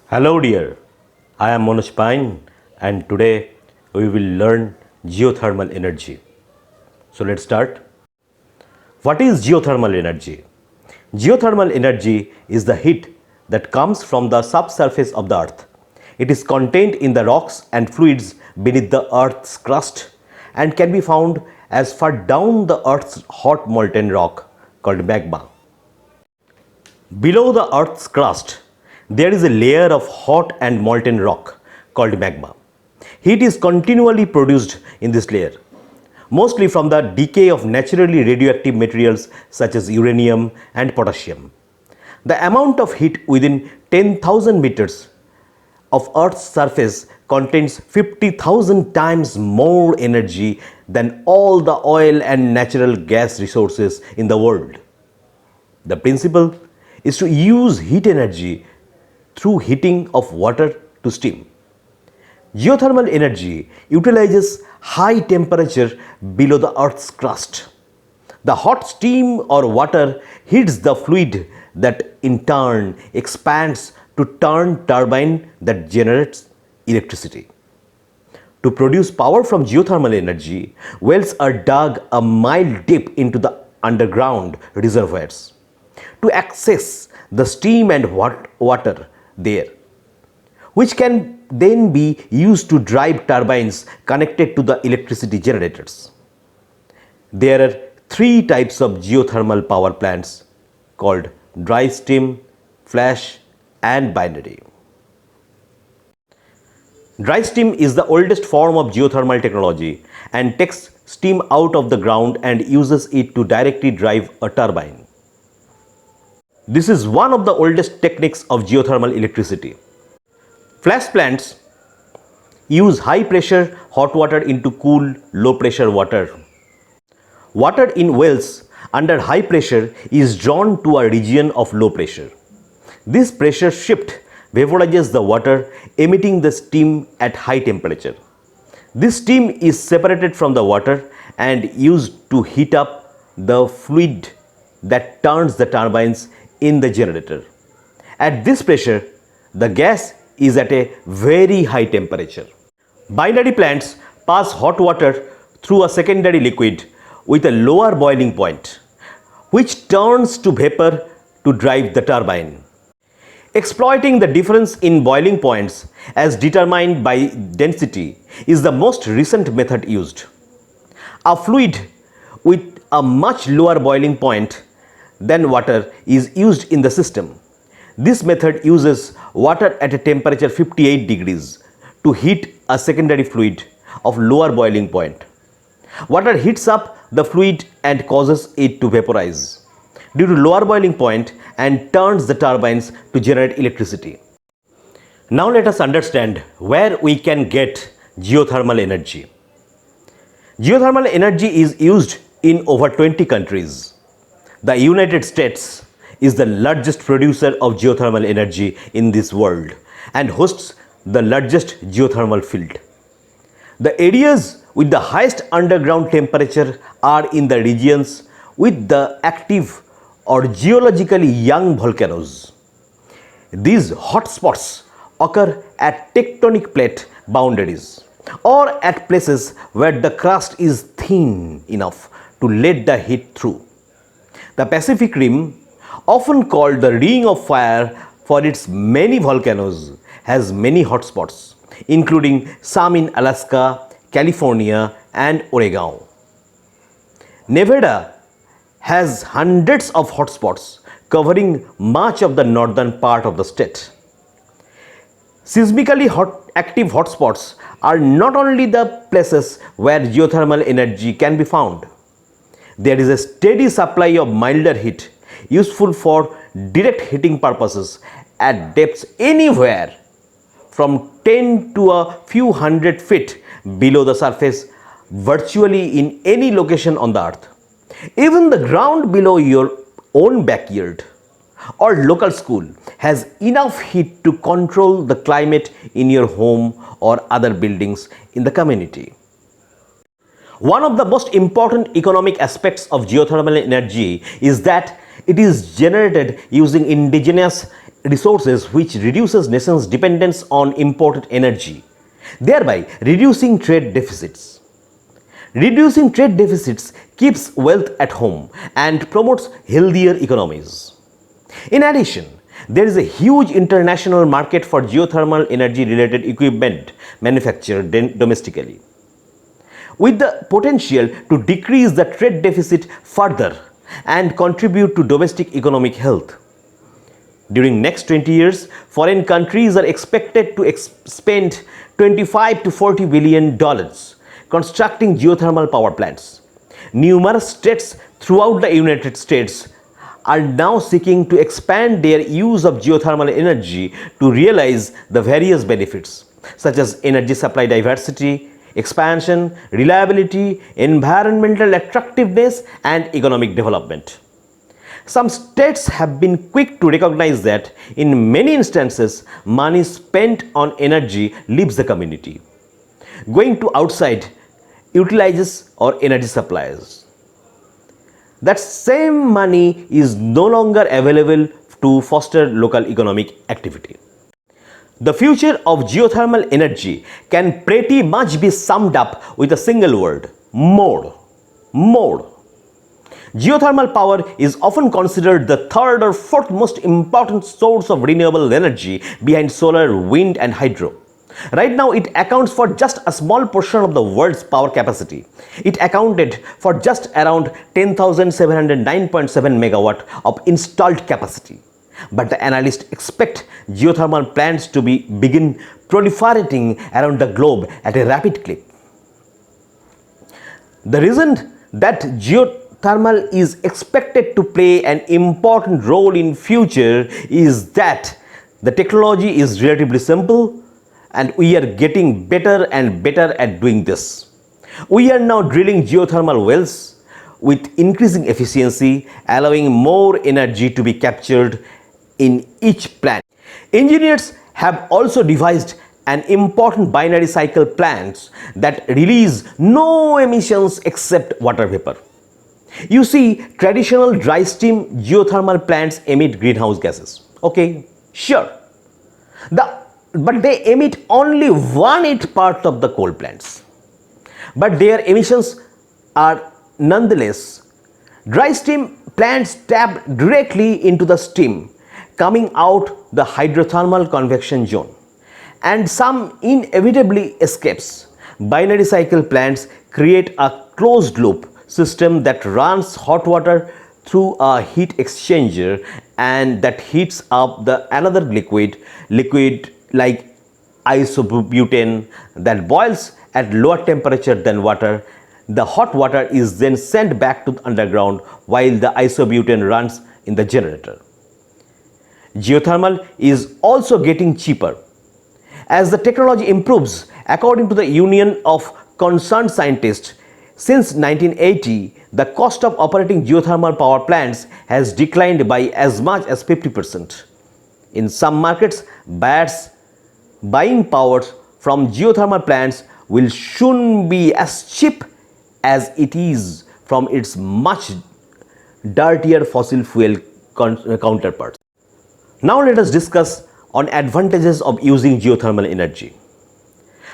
Hello dear, I am Manoj Pine and today we will learn geothermal energy. So let's start. What is geothermal energy? Geothermal energy is the heat that comes from the subsurface of the earth. It is contained in the rocks and fluids beneath the earth's crust and can be found as far down the earth's hot molten rock called magma. Below the earth's crust, there is a layer of hot and molten rock called magma. Heat is continually produced in this layer, mostly from the decay of naturally radioactive materials such as uranium and potassium. The amount of heat within 10,000 meters of Earth's surface contains 50,000 times more energy than all the oil and natural gas resources in the world. The principle is to use heat energy through heating of water to steam. Geothermal energy utilizes high temperature below the Earth's crust. The hot steam or water heats the fluid that in turn expands to turn turbine that generates electricity. To produce power from geothermal energy, wells are dug a mile deep into the underground reservoirs to access the steam and water there, which can then be used to drive turbines connected to the electricity generators. There are three types of geothermal power plants called dry steam, flash and binary. Dry steam is the oldest form of geothermal technology and takes steam out of the ground and uses it to directly drive a turbine. This is one of the oldest techniques of geothermal electricity. Flash plants use high pressure hot water into cool low pressure water. Water in wells under high pressure is drawn to a region of low pressure. This pressure shift vaporizes the water, emitting the steam at high temperature. This steam is separated from the water and used to heat up the fluid that turns the turbines in the generator. At this pressure, the gas is at a very high temperature. Binary plants pass hot water through a secondary liquid with a lower boiling point, which turns to vapor to drive the turbine. Exploiting the difference in boiling points as determined by density is the most recent method used. A fluid with a much lower boiling point than water is used in the system. This method uses water at a temperature 58 degrees to heat a secondary fluid of lower boiling point. Water heats up the fluid and causes it to vaporize due to lower boiling point and turns the turbines to generate electricity. Now let us understand where we can get geothermal energy. Geothermal energy is used in over 20 countries. The United States is the largest producer of geothermal energy in this world and hosts the largest geothermal field. The areas with the highest underground temperature are in the regions with the active or geologically young volcanoes. These hotspots occur at tectonic plate boundaries or at places where the crust is thin enough to let the heat through. The Pacific Rim, often called the Ring of Fire for its many volcanoes, has many hotspots, including some in Alaska, California, and Oregon. Nevada has hundreds of hotspots covering much of the northern part of the state. Seismically active hotspots are not only the places where geothermal energy can be found. There is a steady supply of milder heat useful for direct heating purposes at depths anywhere from 10 to a few hundred feet below the surface, virtually in any location on the earth. Even the ground below your own backyard or local school has enough heat to control the climate in your home or other buildings in the community. One of the most important economic aspects of geothermal energy is that it is generated using indigenous resources, which reduces nations' dependence on imported energy, thereby reducing trade deficits. Reducing trade deficits keeps wealth at home and promotes healthier economies. In addition, there is a huge international market for geothermal energy related equipment manufactured domestically, with the potential to decrease the trade deficit further and contribute to domestic economic health. During next 20 years, foreign countries are expected to spend 25 to 40 billion dollars constructing geothermal power plants. Numerous states throughout the United States are now seeking to expand their use of geothermal energy to realize the various benefits such as energy supply diversity, expansion, reliability, environmental attractiveness, and economic development. Some states have been quick to recognize that in many instances, money spent on energy leaves the community, going to outside utilizes or energy suppliers. That same money is no longer available to foster local economic activity. The future of geothermal energy can pretty much be summed up with a single word: more. More. Geothermal power is often considered the third or fourth most important source of renewable energy behind solar, wind, and hydro. Right now, it accounts for just a small portion of the world's power capacity. It accounted for just around 10,709.7 megawatt of installed capacity. But the analysts expect geothermal plants to begin proliferating around the globe at a rapid clip. The reason that geothermal is expected to play an important role in future is that the technology is relatively simple and we are getting better and better at doing this. We are now drilling geothermal wells with increasing efficiency, allowing more energy to be captured in each plant. Engineers have also devised an important binary cycle plants that release no emissions except water vapor. You see, traditional dry steam geothermal plants emit greenhouse gases. Okay, sure. But they emit only 1/8 part of the coal plants. But their emissions are nonetheless. Dry steam plants tap directly into the steam coming out the hydrothermal convection zone, and some inevitably escapes. Binary cycle plants create a closed loop system that runs hot water through a heat exchanger and that heats up the another liquid like isobutane that boils at lower temperature than water. The hot water is then sent back to the underground while the isobutane runs in the generator. Geothermal is also getting cheaper as the technology improves. According to the Union of Concerned Scientists, since 1980, the cost of operating geothermal power plants has declined by as much as 50%. In some markets, buyers buying power from geothermal plants will soon be as cheap as it is from its much dirtier fossil fuel counterparts. Now let us discuss on advantages of using geothermal energy.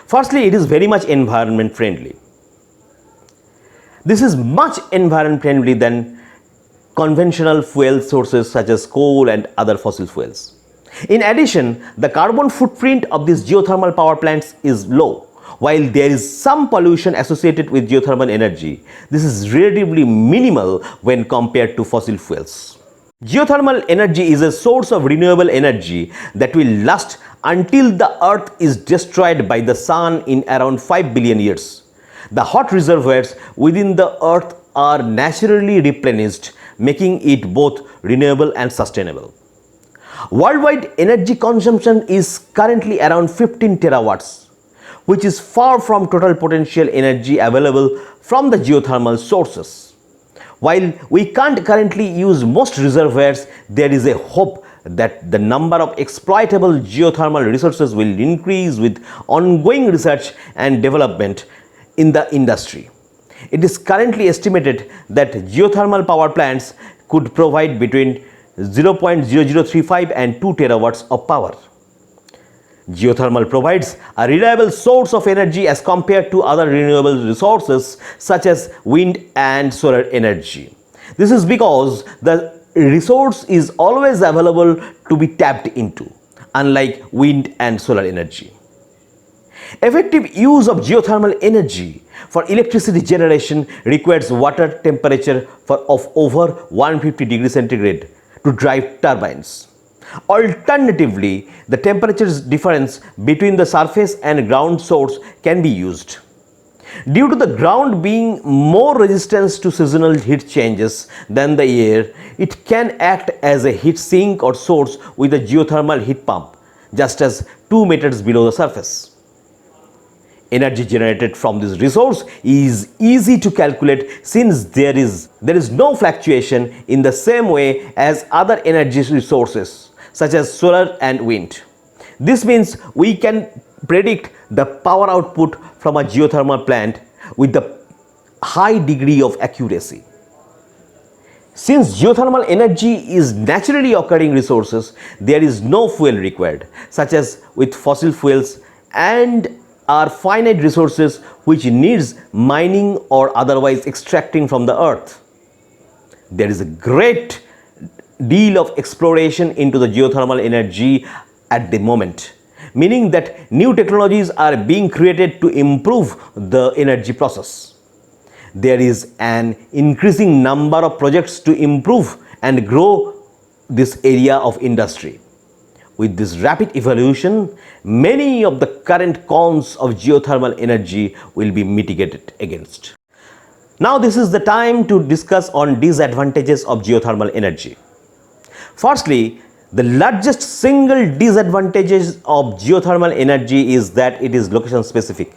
Firstly, it is very much environment friendly. This is much environment friendly than conventional fuel sources such as coal and other fossil fuels. In addition, the carbon footprint of these geothermal power plants is low. While there is some pollution associated with geothermal energy, this is relatively minimal when compared to fossil fuels. Geothermal energy is a source of renewable energy that will last until the earth is destroyed by the sun in around 5 billion years. The hot reservoirs within the earth are naturally replenished, making it both renewable and sustainable. Worldwide energy consumption is currently around 15 terawatts, which is far from total potential energy available from the geothermal sources. While we can't currently use most reservoirs, there is a hope that the number of exploitable geothermal resources will increase with ongoing research and development in the industry. It is currently estimated that geothermal power plants could provide between 0.0035 and 2 terawatts of power. Geothermal provides a reliable source of energy as compared to other renewable resources such as wind and solar energy. This is because the resource is always available to be tapped into, unlike wind and solar energy. Effective use of geothermal energy for electricity generation requires water temperature of over 150 degrees centigrade to drive turbines. Alternatively, the temperature difference between the surface and ground source can be used. Due to the ground being more resistant to seasonal heat changes than the air, it can act as a heat sink or source with a geothermal heat pump, just as 2 meters below the surface. Energy generated from this resource is easy to calculate since there is no fluctuation in the same way as other energy resources such as solar and wind. This means we can predict the power output from a geothermal plant with a high degree of accuracy. Since geothermal energy is naturally occurring resources, there is no fuel required, such as with fossil fuels, and are finite resources which needs mining or otherwise extracting from the earth. There is a great deal of exploration into the geothermal energy at the moment, meaning that new technologies are being created to improve the energy process. There is an increasing number of projects to improve and grow this area of industry. With this rapid evolution, many of the current cons of geothermal energy will be mitigated against. Now this is the time to discuss on disadvantages of geothermal energy. Firstly, the largest single disadvantages of geothermal energy is that it is location specific.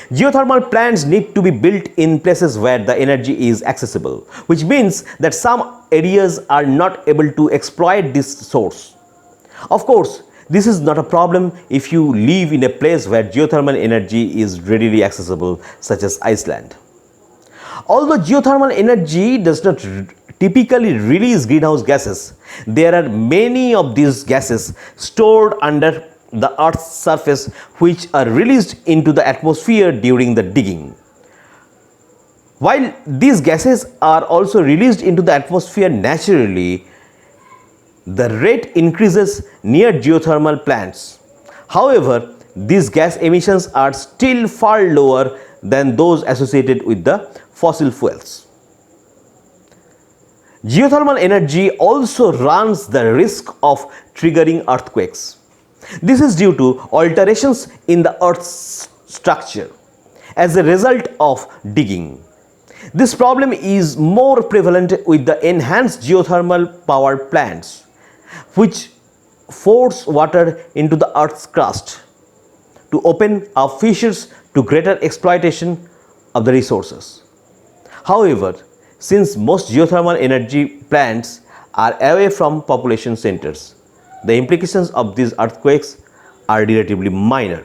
Geothermal plants need to be built in places where the energy is accessible, which means that some areas are not able to exploit this source. Of course, this is not a problem if you live in a place where geothermal energy is readily accessible, such as Iceland. Although geothermal energy does not typically release greenhouse gases, there are many of these gases stored under the Earth's surface which are released into the atmosphere during the digging. While these gases are also released into the atmosphere naturally, the rate increases near geothermal plants. However, these gas emissions are still far lower than those associated with the fossil fuels. Geothermal energy also runs the risk of triggering earthquakes. This is due to alterations in the Earth's structure as a result of digging. This problem is more prevalent with the enhanced geothermal power plants, which force water into the Earth's crust to open up fissures to greater exploitation of the resources. However, since most geothermal energy plants are away from population centers, the implications of these earthquakes are relatively minor.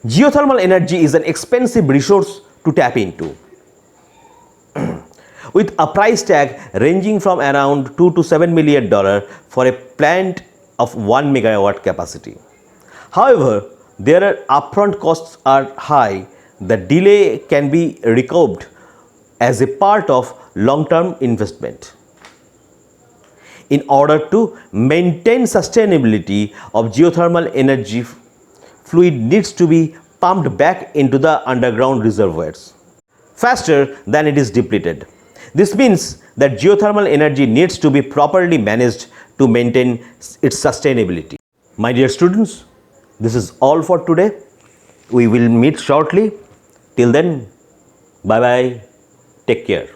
Geothermal energy is an expensive resource to tap into, with a price tag ranging from around $2 to $7 million for a plant of 1 megawatt capacity. However, their upfront costs are high. The delay can be recouped as a part of long-term investment. In order to maintain sustainability of geothermal energy, fluid needs to be pumped back into the underground reservoirs faster than it is depleted. This means that geothermal energy needs to be properly managed to maintain its sustainability. My dear students, this is all for today. We will meet shortly. Till then, bye bye. Take care.